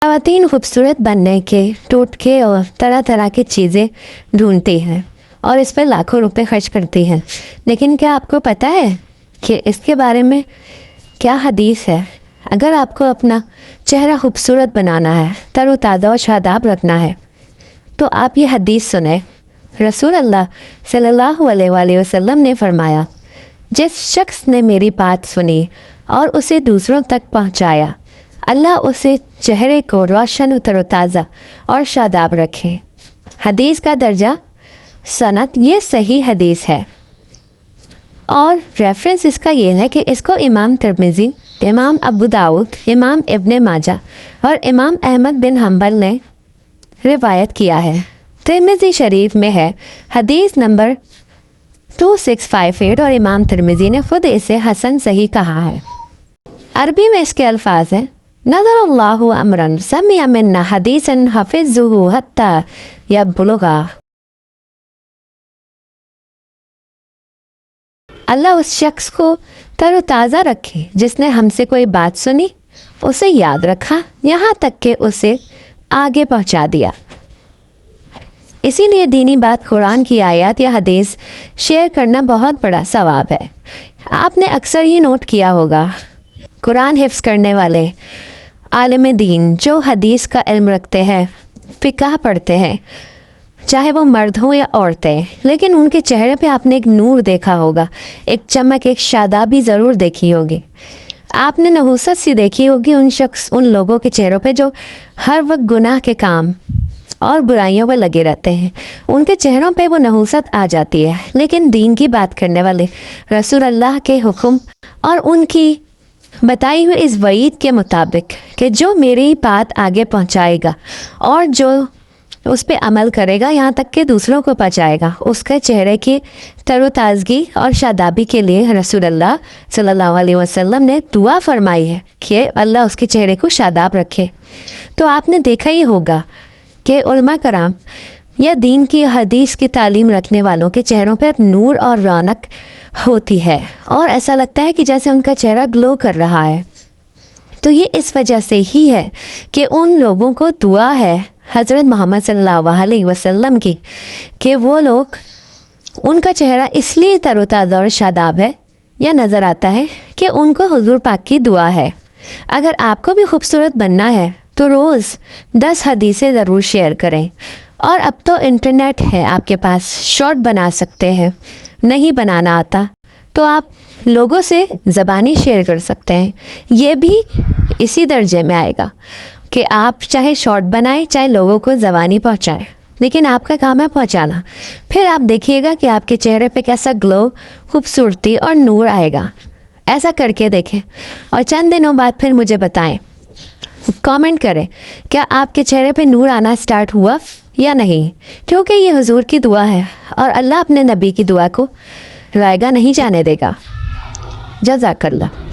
ख़वातीन खूबसूरत बनने के टोटके और तरह तरह की चीज़ें ढूंढती हैं और इस पर लाखों रुपए खर्च करती हैं, लेकिन क्या आपको पता है कि इसके बारे में क्या हदीस है? अगर आपको अपना चेहरा खूबसूरत बनाना है, तरोताज़ा और शादाब रखना है, तो आप ये हदीस सुने। रसूल अल्लाह सल्लल्लाहु अलैहि वसल्लम ने फरमाया, जिस शख्स ने मेरी बात सुनी और उसे दूसरों तक पहुंचाया, अल्लाह उसे चेहरे को रोशन तरोताज़ा और शादाब रखे। हदीस का दर्जा सनद ये सही हदीस है और रेफरेंस इसका ये है कि इसको इमाम तिरमिज़ी, इमाम अबू दाऊद, इमाम इब्न माजा और इमाम अहमद बिन हम्बल ने रिवायत किया है। तिरमिज़ी शरीफ में है हदीस नंबर 2658 और इमाम तिरमिज़ी ने खुद इसे हसन सही कहा है। अरबी में इसके अल्फाज हैं, नज़रल्लाहु अमरन समिअ मिन्ना हदीसन हफ़िज़ुहु हत्ता यबलुगा। अल्लाह उस शख्स को तरोताज़ा रखे जिसने हमसे कोई बात सुनी, उसे याद रखा, यहाँ तक कि उसे आगे पहुँचा दिया। इसीलिए दीनी बात, कुरान की आयत या हदीस शेयर करना बहुत बड़ा सवाब है। आपने अक्सर ही नोट किया होगा, कुरान हिफ्ज़ करने वाले आलिम दीन जो हदीस का इल्म रखते हैं, फ़िक़ह पढ़ते हैं, चाहे वो मर्द हों या औरतें, लेकिन उनके चेहरे पे आपने एक नूर देखा होगा, एक चमक, एक शादाबी ज़रूर देखी होगी। आपने नहूसत सी देखी होगी उन लोगों के चेहरों पे जो हर वक्त गुनाह के काम और बुराइयों पर लगे रहते हैं। उनके चेहरों पे वो नहूसत आ जाती है, लेकिन दीन की बात करने वाले रसूल अल्लाह के हुक्म और उनकी बताई हुई इस वईद के मुताबिक कि जो मेरी बात आगे पहुंचाएगा और जो उस पर अमल करेगा, यहाँ तक कि दूसरों को पहुँचाएगा, उसके चेहरे की तरोताज़गी और शादाबी के लिए रसूल अल्लाह सल्लल्लाहु अलैहि वसल्लम ने दुआ फरमाई है कि अल्लाह उसके चेहरे को शादाब रखे। तो आपने देखा ही होगा कि उलमा कराम या दीन की हदीस की तालीम रखने वालों के चेहरों पर नूर और रौनक होती है और ऐसा लगता है कि जैसे उनका चेहरा ग्लो कर रहा है। तो ये इस वजह से ही है कि उन लोगों को दुआ है हज़रत मोहम्मद सल्लल्लाहु अलैहि वसल्लम की कि वो लोग, उनका चेहरा इसलिए तरोताज़ा और शादाब है या नज़र आता है कि उनको हुज़ूर पाक की दुआ है। अगर आपको भी खूबसूरत बनना है तो रोज़ 10 हदीसें ज़रूर शेयर करें। और अब तो इंटरनेट है आपके पास, शॉर्ट बना सकते हैं। नहीं बनाना आता तो आप लोगों से ज़बानी शेयर कर सकते हैं। ये भी इसी दर्जे में आएगा कि आप चाहे शॉर्ट बनाएं, चाहे लोगों को ज़बानी पहुंचाएं, लेकिन आपका काम है पहुंचाना। फिर आप देखिएगा कि आपके चेहरे पे कैसा ग्लो, खूबसूरती और नूर आएगा। ऐसा करके देखें और चंद दिनों बाद फिर मुझे बताएं, कमेंट करें क्या आपके चेहरे पे नूर आना स्टार्ट हुआ या नहीं, क्योंकि ये हुजूर की दुआ है और अल्लाह अपने नबी की दुआ को रायगा नहीं जाने देगा। जज़ाकल्लाह।